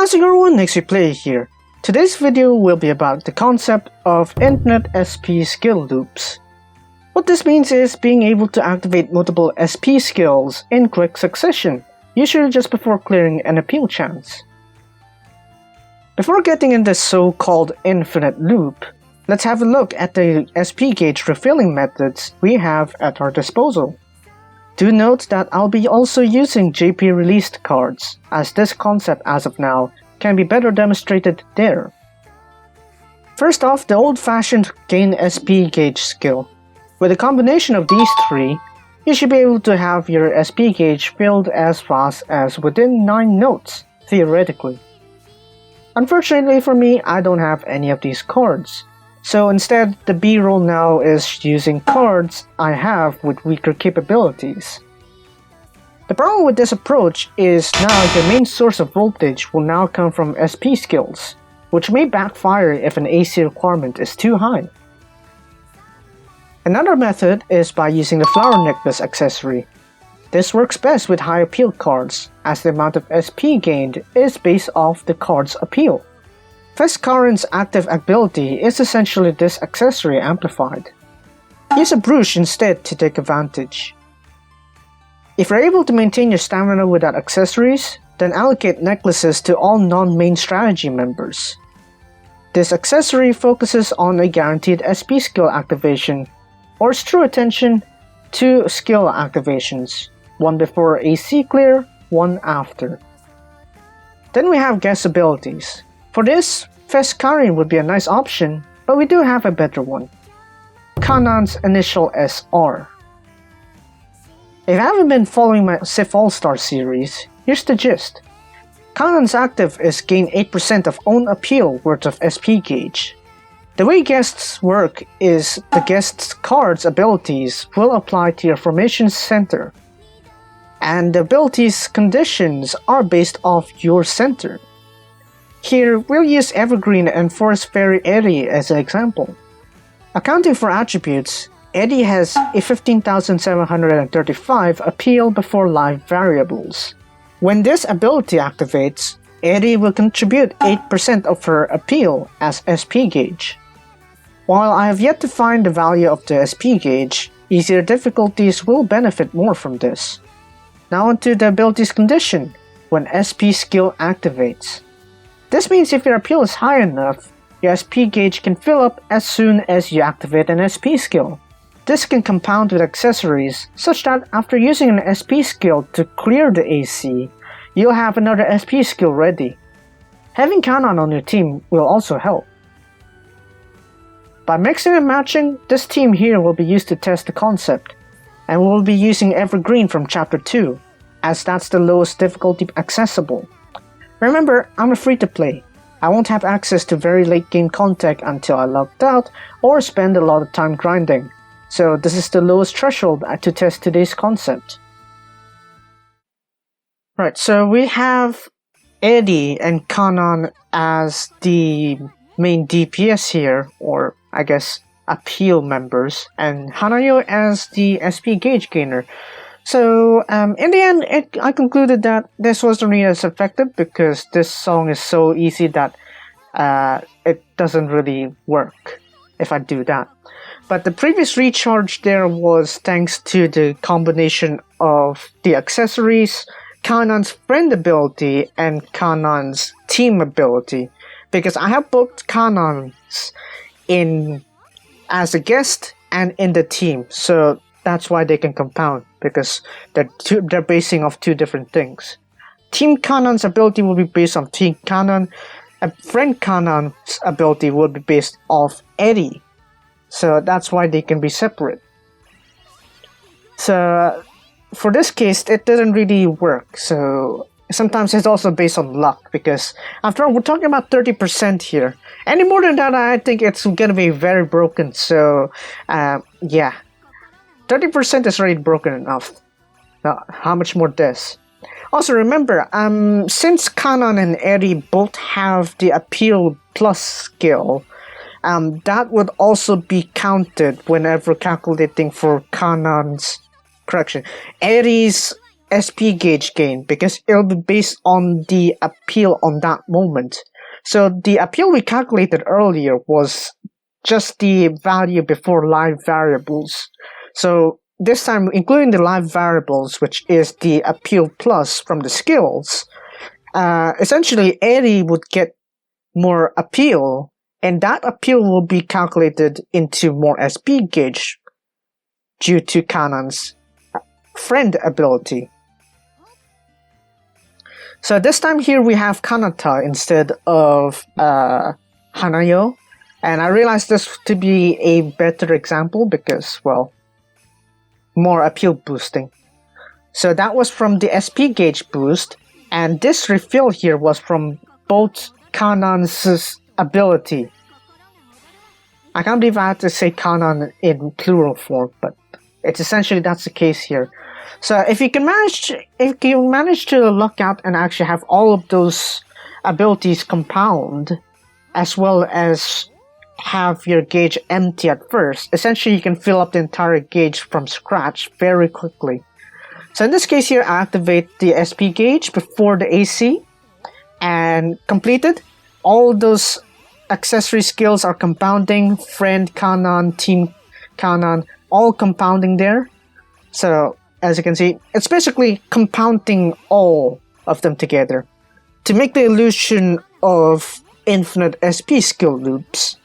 How's it going, XPPlayer here. Today's video will be about the concept of infinite SP skill loops. What this means is being able to activate multiple SP skills in quick succession, usually just before clearing an appeal chance. Before getting in this so-called infinite loop, let's have a look at the SP gauge refilling methods we have at our disposal. Do note that I'll be also using JP released cards, as this concept as of now can be better demonstrated there. First off, the old-fashioned gain SP gauge skill. With a combination of these three, you should be able to have your SP gauge filled as fast as within 9 notes, theoretically. Unfortunately for me, I don't have any of these cards. So instead, the B-roll now is using cards I have with weaker capabilities. The problem with this approach is now the main source of voltage will now come from SP skills, which may backfire if an AC requirement is too high. Another method is by using the flower necklace accessory. This works best with high appeal cards, as the amount of SP gained is based off the card's appeal. Feskarin's active ability is essentially this accessory amplified. Use a brush instead to take advantage. If you're able to maintain your stamina without accessories, then allocate necklaces to all non-main strategy members. This accessory focuses on a guaranteed SP skill activation, or its true attention, 2 skill activations, one before AC clear, one after. Then we have guess abilities. For this, Feskarin would be a nice option, but we do have a better one. Kanan's initial SR. If you haven't been following my SIF All-Star series, here's the gist. Kanan's active is gain 8% of own appeal worth of SP gauge. The way guests work is the guest's card's abilities will apply to your formation center, and the abilities conditions are based off your center. Here, we'll use Evergreen and Forest Fairy Eddie as an example. Accounting for attributes, Eddie has a 15,735 appeal before live variables. When this ability activates, Eddie will contribute 8% of her appeal as SP gauge. While I have yet to find the value of the SP gauge, easier difficulties will benefit more from this. Now onto the abilities condition, when SP skill activates. This means if your appeal is high enough, your SP gauge can fill up as soon as you activate an SP skill. This can compound with accessories, such that after using an SP skill to clear the AC, you'll have another SP skill ready. Having Kanan on your team will also help. By mixing and matching, this team here will be used to test the concept, and we'll be using Evergreen from Chapter 2, as that's the lowest difficulty accessible. Remember, I'm a free-to-play. I won't have access to very late game content until I logged out or spend a lot of time grinding, so this is the lowest threshold to test today's concept. Right, so we have Eddie and Kanan as the main DPS here, or I guess appeal members, and Hanayo as the SP gauge gainer. So, in the end, I concluded that this wasn't really as effective because this song is so easy that it doesn't really work if I do that. But the previous recharge there was thanks to the combination of the accessories, Kanan's friend ability, and Kanan's team ability. Because I have both Kanans in as a guest and in the team, so that's why they can compound, because they're basing off 2 different things. Team Kanan's ability will be based on Team Kanan, and friend Kanan's ability will be based off Eddie. So that's why they can be separate. So for this case, it doesn't really work. So sometimes it's also based on luck, because after all, we're talking about 30% here. Any more than that, I think it's gonna be very broken. So yeah. 30% is already broken enough. Now, how much more this? Also remember, since Kanan and Eddie both have the appeal plus skill, that would also be counted whenever calculating for Kanan's, Eddie's SP gauge gain because it'll be based on the appeal on that moment. So the appeal we calculated earlier was just the value before live variables. So this time, including the live variables, which is the appeal plus from the skills, essentially Eri would get more appeal, and that appeal will be calculated into more SP gauge due to Kanan's friend ability. So this time here we have Kanata instead of Hanayo, and I realized this to be a better example because, well, more appeal boosting. So that was from the SP gauge boost, and this refill here was from both Kanan's ability. I can't believe I had to say Kanan in plural form, but it's essentially that's the case here. So if you manage to luck out and actually have all of those abilities compound, as well as have your gauge empty at first, essentially you can fill up the entire gauge from scratch very quickly. So in this case here, I activate the SP gauge before the AC, and completed. All those accessory skills are compounding, friend Kanan, team Kanan, all compounding there. So as you can see, it's basically compounding all of them together to make the illusion of infinite SP skill loops.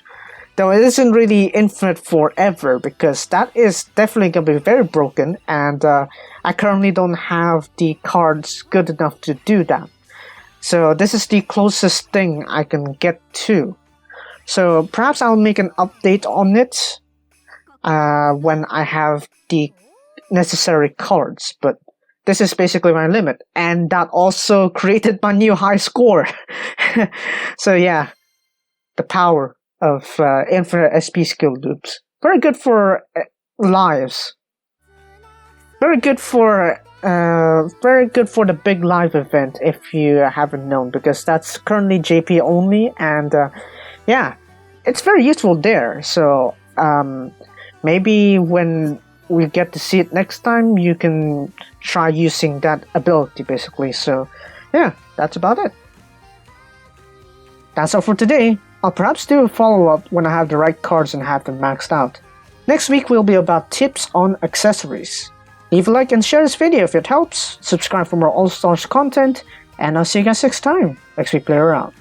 Though it isn't really infinite forever, because that is definitely going to be very broken, and I currently don't have the cards good enough to do that. So this is the closest thing I can get to. So perhaps I'll make an update on it when I have the necessary cards, but this is basically my limit, and that also created my new high score. So yeah, the power of infinite SP skill loops. Very good for lives. Very good for the big live event if you haven't known, because that's currently JP only, and yeah, it's very useful there. So maybe when we get to see it next time, you can try using that ability basically. So yeah, that's about it. That's all for today. I'll perhaps do a follow-up when I have the right cards and have them maxed out. Next week will be about tips on accessories. Leave a like and share this video if it helps, subscribe for more All-Stars content, and I'll see you guys next time. XPPlayer out.